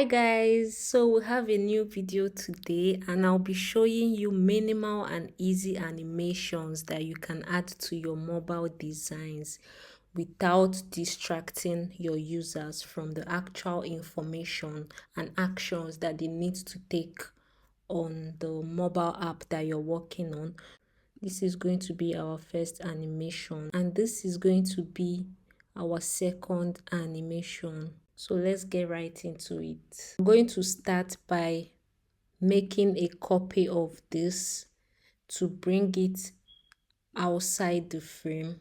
Hi guys, so we have a new video today and I'll be showing you minimal and easy animations that you can add to your mobile designs without distracting your users from the actual information and actions that they need to take on the mobile app that you're working on. This is going to be our first animation and this is going to be our second animation. So let's get right into it. I'm going to start by making a copy of this to bring it outside the frame.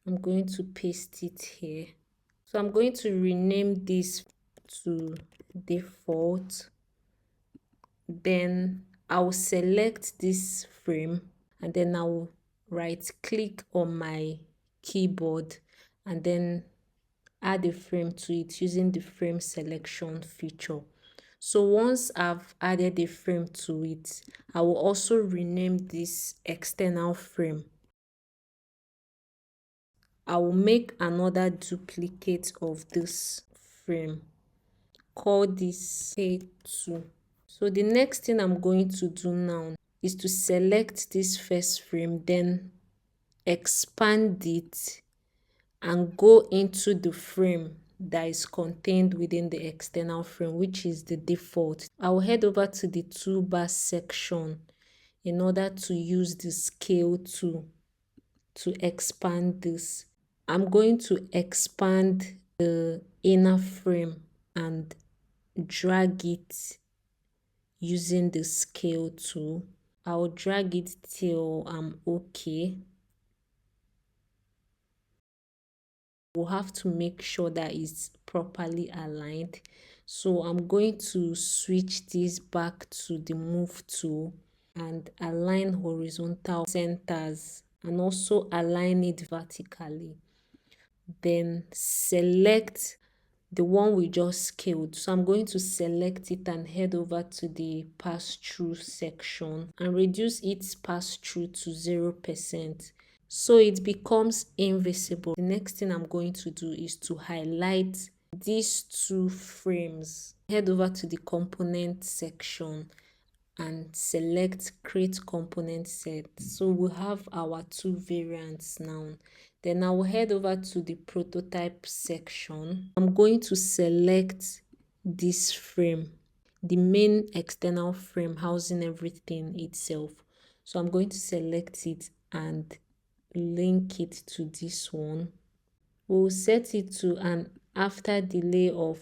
I'm going to paste it here. So I'm going to rename this to default. Then I'll select this frame and then I'll right click on my keyboard and then add a frame to it using the frame selection feature. So once I've added a frame to it, I will also rename this external frame. I will make another duplicate of this frame. Call this K2. So the next thing I'm going to do now is to select this first frame, then expand it and go into the frame that is contained within the external frame, which is the default. I'll head over to the toolbar section in order to use the scale tool to expand this. I'm going to expand the inner frame and drag it using the scale tool. I'll drag it till I'm okay. We'll have to make sure that it's properly aligned. So I'm going to switch this back to the move tool and align horizontal centers and also align it vertically. Then select the one we just scaled. So I'm going to select it and head over to the pass-through section and reduce its pass-through to 0%. So it becomes invisible. The next thing I'm going to do is to highlight these two frames. Head over to the component section and select create component set. So we have our two variants now. Then I will head over to the prototype section. I'm going to select this frame, the main external frame housing everything itself. So I'm going to select it and link it to this one. We'll set it to an after delay of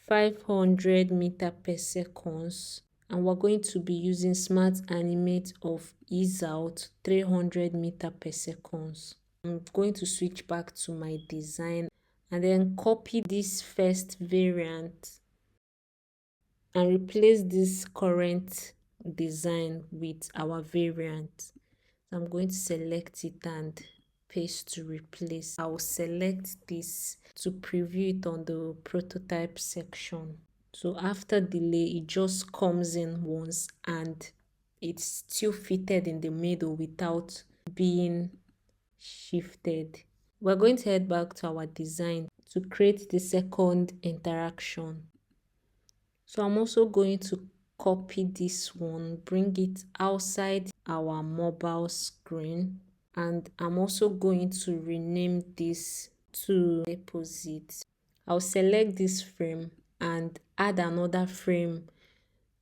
500 meter per second, and we're going to be using smart animate of ease out 300 meter per second. I'm going to switch back to my design and then copy this first variant and replace this current design with our variant. So I'm going to select it and paste to replace. I'll select this to preview it on the prototype section. So after delay, it just comes in once and it's still fitted in the middle without being shifted. We're going to head back to our design to create the second interaction. So I'm also going to copy this one, bring it outside our mobile screen, and I'm also going to rename this to deposit. I'll select this frame and add another frame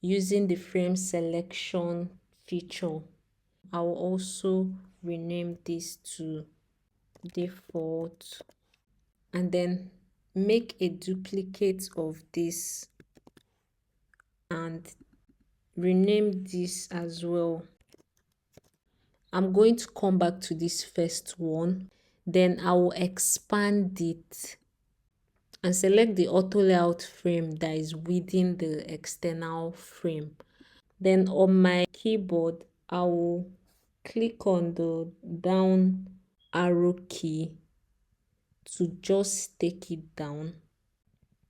using the frame selection feature. I will also rename this to default and then make a duplicate of this and rename this as well. I'm going to come back to this first one, then I will expand it and select the auto layout frame that is within the external frame. Then on my keyboard, I will click on the down arrow key to just take it down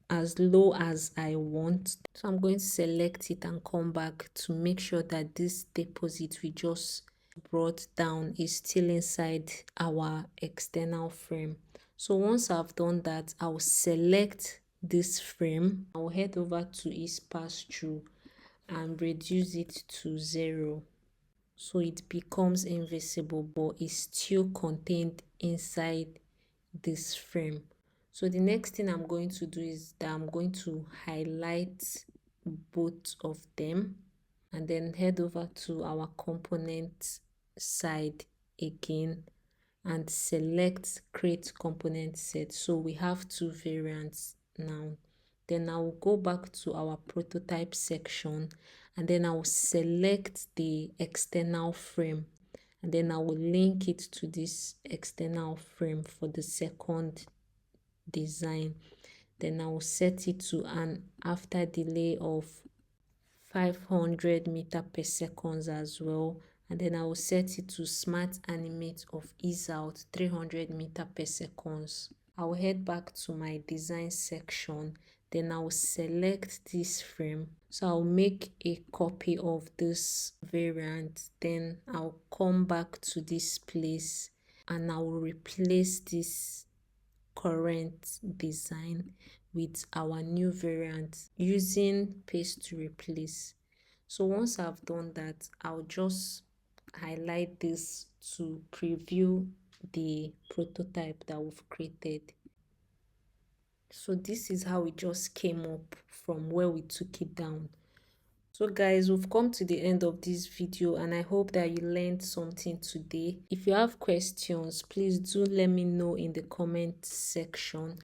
as low as I want. So I'm going to select it and come back to make sure that this deposit we just brought down is still inside our external frame. So once I've done that, I'll select this frame. I'll head over to its pass through and reduce it to 0. So it becomes invisible, but it's still contained inside this frame. So the next thing I'm going to do is that I'm going to highlight both of them and then head over to our component side again and select create component set. So we have two variants now. Then I will go back to our prototype section and then I will select the external frame and then I will link it to this external frame for the second design. Then I will set it to an after delay of 500 meter per second as well, and then I will set it to smart animate of ease out 300 meter per seconds. I will head back to my design section, then I will select this frame. So I'll make a copy of this variant, then I'll come back to this place and I will replace this current design with our new variant using paste to replace. So once I've done that, I'll just highlight this to preview the prototype that we've created. So this is how it just came up from where we took it down. So guys, we've come to the end of this video and I hope that you learned something today. If you have questions, please do let me know in the comment section